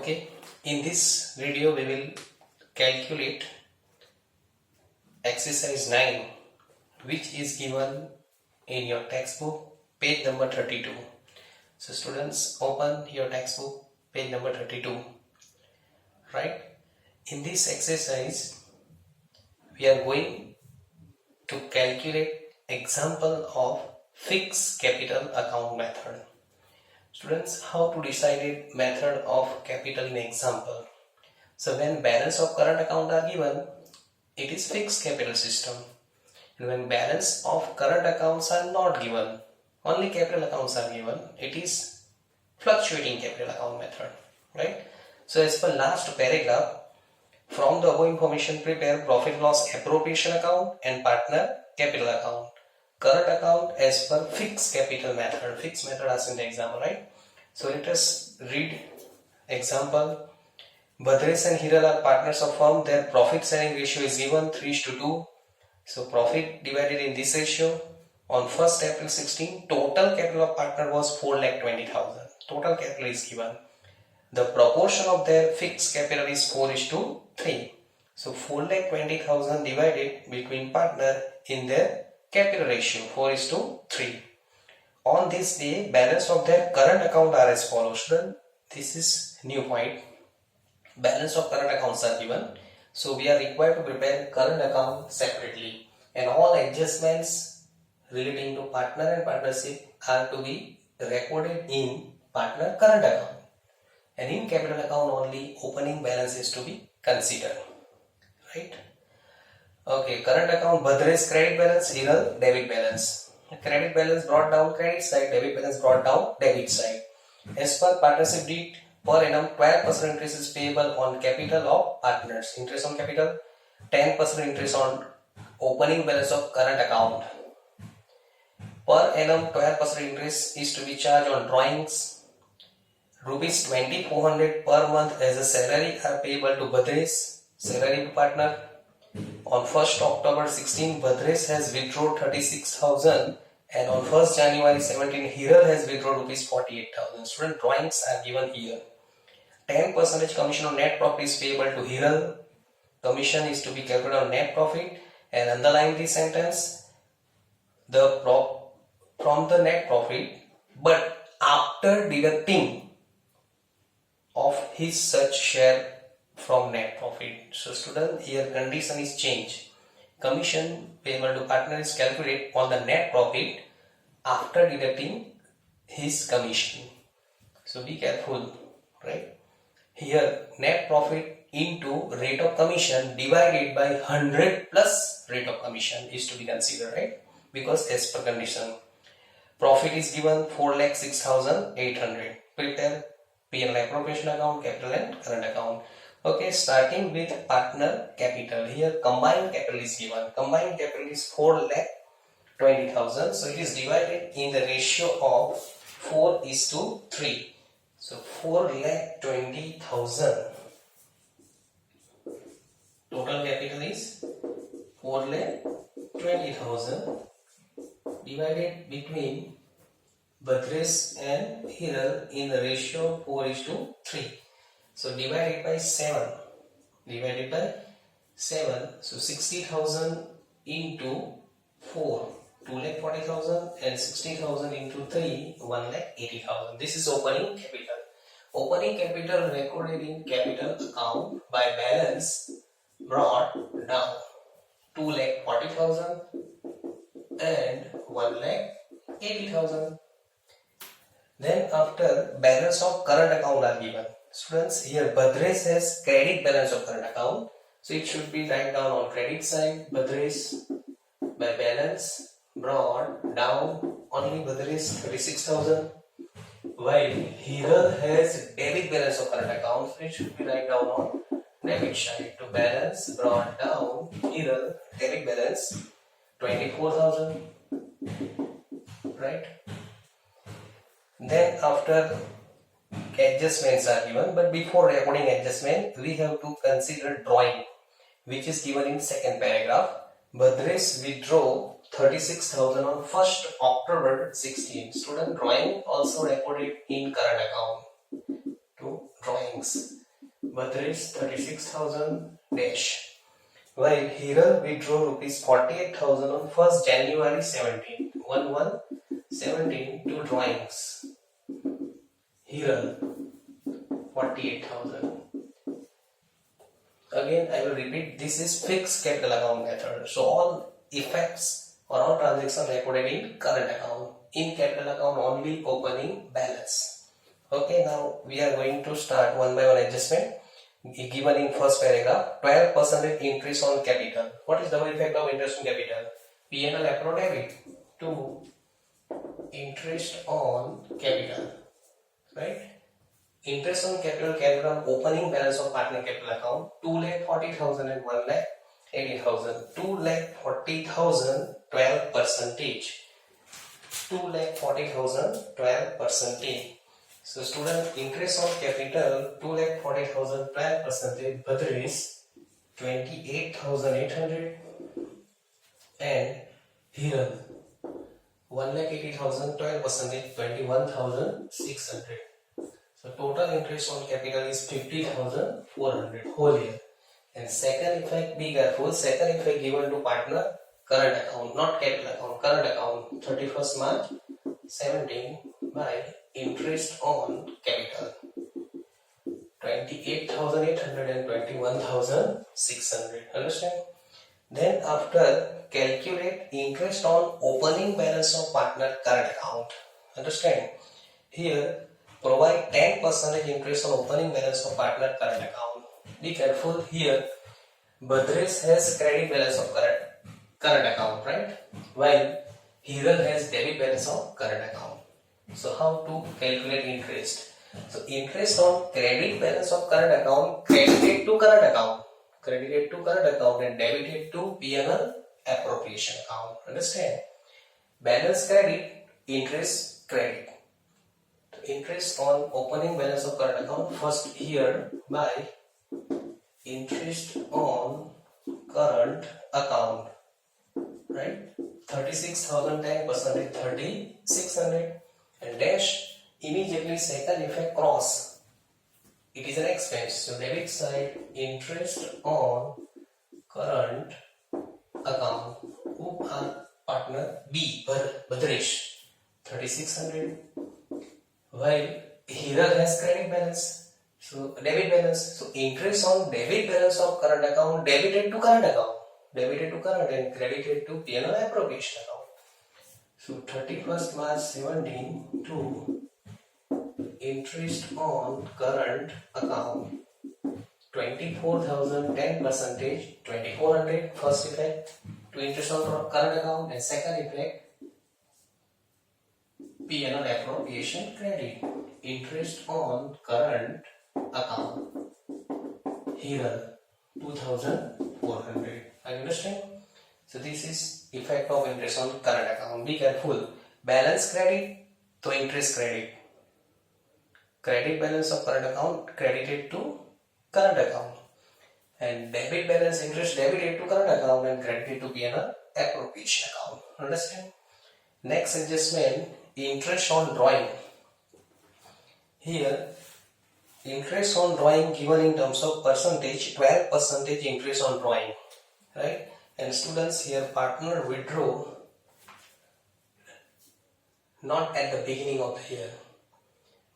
Okay, in this video we will calculate exercise 9 which is given in your textbook page number 32. So students, open your textbook page number 32. Right? In this exercise we are going to calculate example of fixed capital account method. Students, how to decide a method of capital in example? So when balance of current account are given, it is fixed capital system. And when balance of current accounts are not given, only capital accounts are given, it is fluctuating capital account method. Right? So as per last paragraph, from the above information prepare profit loss appropriation account and partner capital account. Current account as per fixed capital method. Fixed method as in the example, right? So let us read example. Bhadresh and Hiral are partners of firm. Their profit sharing ratio is given 3:2. So profit divided in this ratio. On 1st April 16, total capital of partner was 4,20,000. Total capital is given. The proportion of their fixed capital is 4:3. So 4,20,000 divided between partner in their capital ratio 4:3. On this day, balance of their current account are as follows. This is new point. Balance of current accounts are given. So we are required to prepare current account separately, and all adjustments relating to partner and partnership are to be recorded in partner current account, and in capital account only opening balance is to be considered. Right? Okay, current account Bhadresh credit balance, Hiral debit balance. Credit balance brought down credit side, debit balance brought down debit side. As per partnership deed, per annum 12% interest is payable on capital of partners. Interest on capital, 10% interest on opening balance of current account. Per annum 12% interest is to be charged on drawings. Rupees 2,400 per month as a salary are payable to Bhadresh, salary to partner. On 1st October 16, Bhadresh has withdrawn 36,000, and on 1st January 17, Hiral has withdrawn rupees 48,000. Student, drawings are given here. 10% commission on net profit is payable to Hiral. Commission is to be calculated on net profit, and underline this sentence, from the net profit, but after deducting of his such share from net profit. So student, here condition is changed. Commission payable to partner is calculated on the net profit after deducting his commission. So be careful, right? Here net profit into rate of commission divided by 100 plus rate of commission is to be considered, right? Because as per condition, profit is given 4,06,800. Prepare P&L appropriation account, capital and current account. Okay, starting with partner capital. Here combined capital is given. Combined capital is 4,20,000. So it is divided in the ratio of 4:3. So 4,20,000. Total capital is 4,20,000 divided between Bhadresh and Hiral in the ratio 4:3. So divided by 7. Divided by 7. So 60,000 into 4. 2,40,000 and 60,000 into 3. 1,80,000. This is opening capital. Opening capital recorded in capital account by balance brought down. 2,40,000 and 1,80,000. Then after balance of current account are given. Students, here Bhadresh has credit balance of current account. So it should be written down on credit side. Bhadresh by balance brought down, only Bhadresh 36,000. While Hiral has debit balance of current account. So it should be written down on debit side. To balance brought down, Hiral debit balance 24,000. Right? Then after adjustments are given, but before recording adjustment we have to consider drawing, which is given in second paragraph. Bhadresh withdraw 36,000 on 1st October 16. Student, drawing also recorded in current account. To drawings. Badresh 36,000 dash. While Hiral withdrew rupees 48,000 on 1st January 17, 11/17 to drawings. Hiral 48,000. Again, I will repeat, this is fixed capital account method. So all effects or all transactions recorded in current account. In capital account only opening balance. Okay, now we are going to start one by one adjustment. Given in first paragraph, 12% increase on capital. What is double effect of interest on capital? P&L appro debit to interest on capital, right? Interest on capital came from opening balance of partner capital account 2,40,000 and 1,80,000. 2,40,000 12%. 2,40,000 12%. So student, interest on capital 2,40,000 12%, Badresh 28,800 and Hiral 1,80,000 12%, 21,600. So total interest on capital is 50,400 whole year. And second effect, be careful, second effect given to partner current account, not capital account, current account 31st March 17 by interest on capital 28,800 and 21,600. Understand? Then after, calculate interest on opening balance of partner current account. Understand? Here provide 10% interest on opening balance of partner current account. Be careful here. Badresh has credit balance of current account, right? While Hiral has debit balance of current account. So how to calculate interest? So interest on credit balance of current account credited to current account, and debited to P&L appropriation account. Understand? Balance credit, interest credit. Interest on opening balance of current account first here by interest on current account, right? 36,000 10%, 3,600 and dash, immediately second effect cross, it is an expense. So debit side, interest on current account, who are partner B, Badresh 3,600, while Hiral has credit balance, so debit balance. So interest on debit balance of current account debited to current and credited to P&L appropriation account. So 31st March 17 to interest on current account 24,000 10%, 2,400 first effect to interest on current account, and second effect P&L appropriation credit, interest on current account Hiral 2,400. Are you understand? So this is effect of interest on current account. Be careful. Balance credit to interest credit. Credit balance of current account credited to current account, and debit balance interest debited to current account and credited to P&L appropriation account. Understand? Next adjustment, interest on drawing. Here interest on drawing given in terms of percentage, 12% interest on drawing, right? And students, here partner withdraw not at the beginning of the year.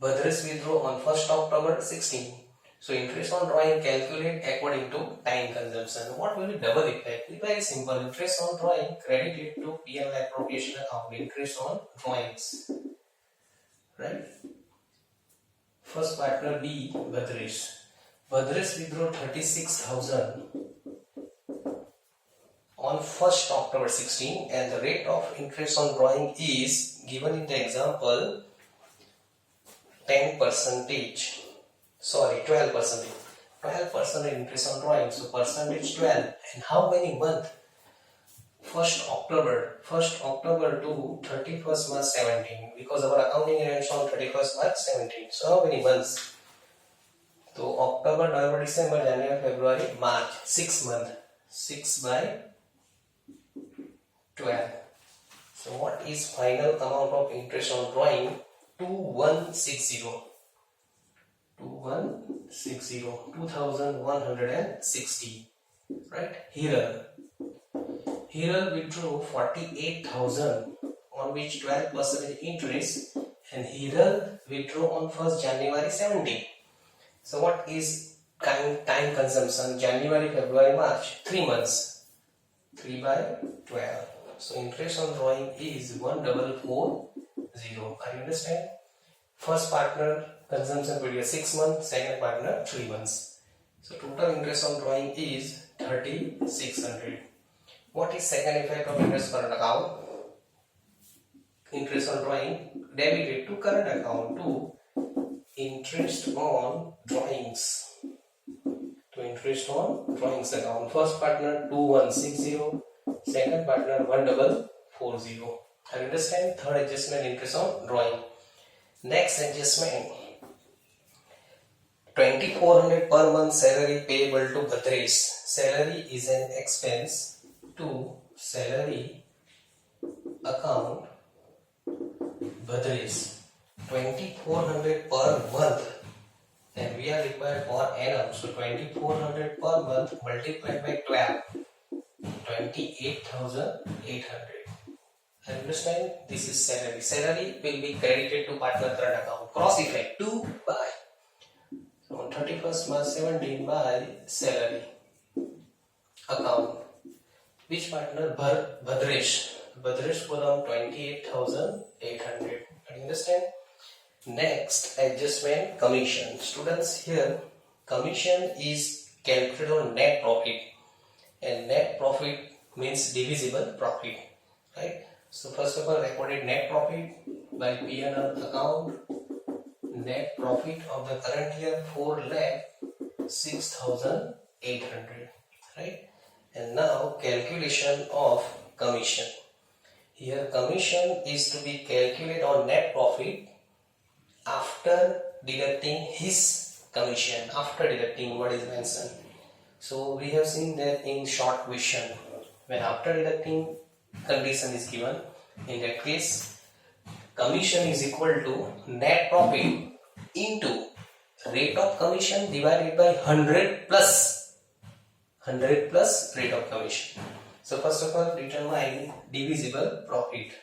Badresh withdraw on 1st October 16. So interest on drawing calculate according to time consumption. What will be double effect? Very simple. Interest on drawing credited to P&L appropriation account, interest on drawings, right? First partner B, Badresh. Badresh withdraw 36,000 on 1st October 16, and the rate of interest on drawing is given in the example 12%. 12% interest on drawing. So percentage 12, and how many months? 1st October to 31st March 17, because our accounting ends on 31st March 17. So how many months? So October, November, December, January, February, March, 6 months. 6 by 12. So what is final amount of interest on drawing? 2160. 2160, right? Hiral withdrew 48,000 on which 12% interest, and Hiral withdrew on 1st January 17. So what is time consumption? January, February, March, 3 months. 3 by 12. So interest on drawing is 1440. Are you understand? First partner consumption period 6 months, second partner 3 months. So total interest on drawing is 3600. What is second effect of interest current account? Interest on drawing debited to current account to interest on drawings. To interest on drawings account. First partner 2160, second partner 1440. I understand. Third adjustment, interest on drawing. Next adjustment, 2400 per month salary payable to Bhadresh. Salary is an expense to salary account Bhadresh. 2400 per month, and we are required for annum. So 2400 per month multiplied by 12, 28,800. Understand? This is salary. Salary will be credited to partner current account. Cross effect 2 by. So on 31st March 17 by salary account. Which partner? Bhadresh. Bhadresh column 28,800. Understand? Next adjustment, commission. Students, here commission is calculated on net profit, and net profit means divisible profit, right? So first of all, recorded net profit by P&L account. Net profit of the current year 4,06,800, right? And now calculation of commission. Here commission is to be calculated on net profit after deducting his commission, after deducting what is mentioned. So we have seen that in short question, when after deducting condition is given, in that case commission is equal to net profit into rate of commission divided by 100 plus rate of commission. So first of all, determine divisible profit.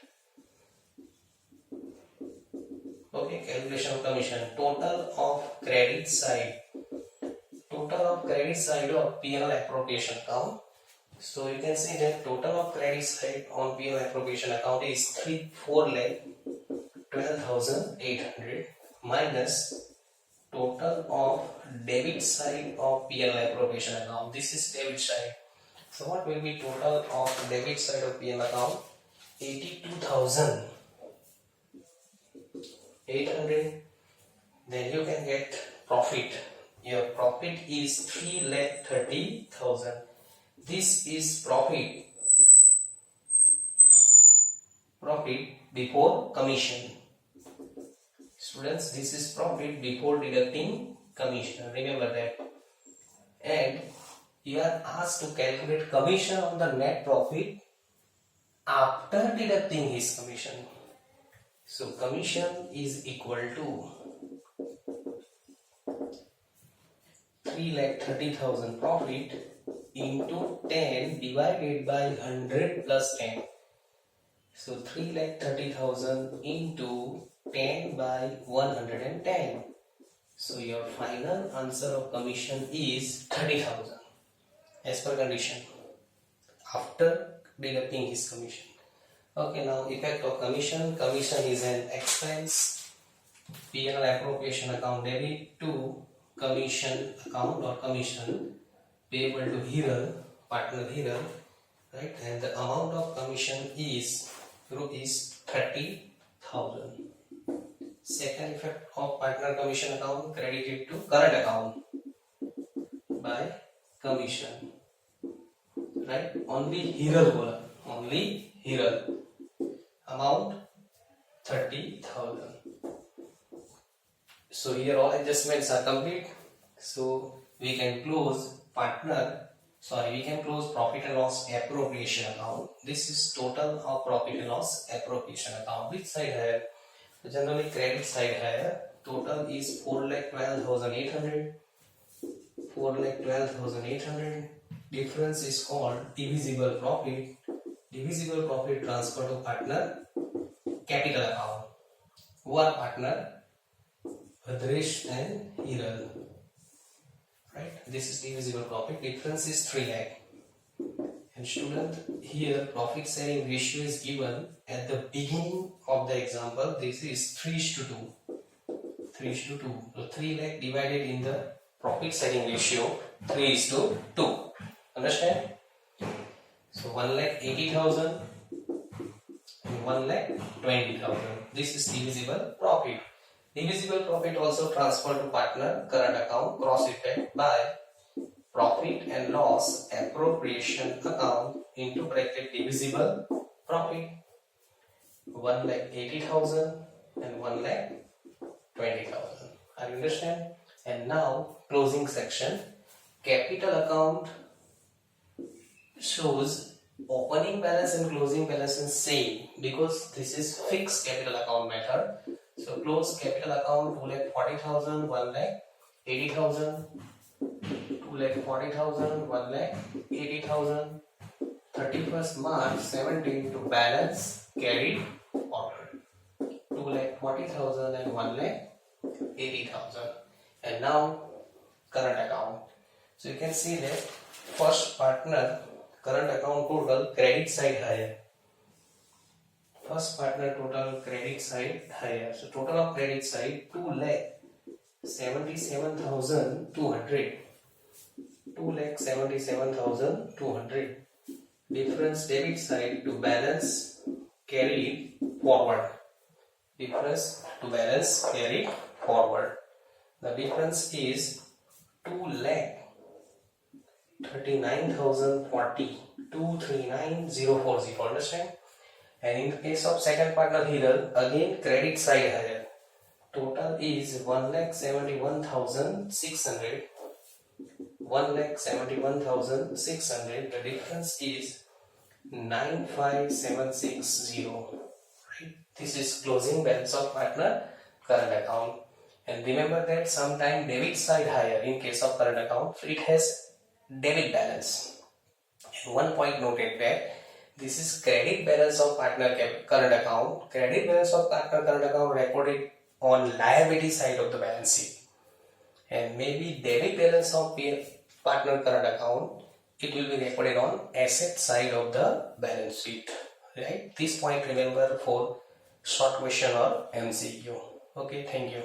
Okay, calculation of commission. Total of credit side of P&L appropriation account. So you can see that total of credit side on P&L appropriation account is 4,12,800 minus total of debit side of P&L appropriation account. This is debit side. So what will be total of debit side of P&L account? 82,800. Then you can get profit. Your profit is 3,30,000. This is profit before commission. Students, this is profit before deducting commission. Remember that. And you are asked to calculate commission on the net profit after deducting his commission. So commission is equal to 3,30,000 profit into 10 divided by 100 plus 10. So 3,30,000 into 10 by 110. So your final answer of commission is 30,000 as per condition after deducting his commission. Okay, now effect of commission. Commission is an expense. P&L appropriation account debit to commission account or commission payable to Hiral, partner Hiral, right? And the amount of commission is rupees 30,000. Second effect of partner commission account credited to current account by commission, right? Only Hiral bola, only Hiral. Amount 30,000. So here all adjustments are complete. So we can close profit and loss appropriation account. This is total of profit and loss appropriation account. Which side है? तो generally credit side है total is 4,12,800. 4,12,800. Difference is called divisible profit. Divisible profit transfer to partner capital account. Who are partner? Bhadresh and Hiral. Right? This is divisible profit. Difference is 3 lakh. And student, here profit sharing ratio is given at the beginning of the example. This is 3:2. 3:2. So 3 lakh divided in the profit sharing ratio 3:2. Understand? So 1,80,000 and 1,20,000. This is divisible profit. Divisible profit also transferred to partner current account cross effect by profit and loss appropriation account into bracket divisible profit. 1,80,000 and 1,20,000. Are you understand? And now closing section. Capital account shows opening balance and closing balance is same because this is fixed capital account method. So close capital account 2,40,000, 1,80,000, 2,40,000, 1,80,000. 31st March 17 to balance carried forward. 2,40,000 and 1,80,000. And now current account. So you can see that first partner current account total credit side higher. First partner total credit side higher. So total of credit side 2,77,200. 2,77,200. Difference debit side to balance carried forward. Difference to balance carried forward. The difference is 2,39,040. 239,040. Understand? And in the case of second partner Hiral, again credit side higher. Total is 1,71,600. 1,71,600. The difference is 95,760. Right? This is closing balance of partner current account. And remember that sometime debit side higher in case of current account. So it has debit balance. And one point noted that this is credit balance of partner current account. Credit balance of partner current account recorded on liability side of the balance sheet. And maybe debit balance of partner current account, it will be recorded on asset side of the balance sheet. Right? This point remember for short question or MCQ. Okay, thank you.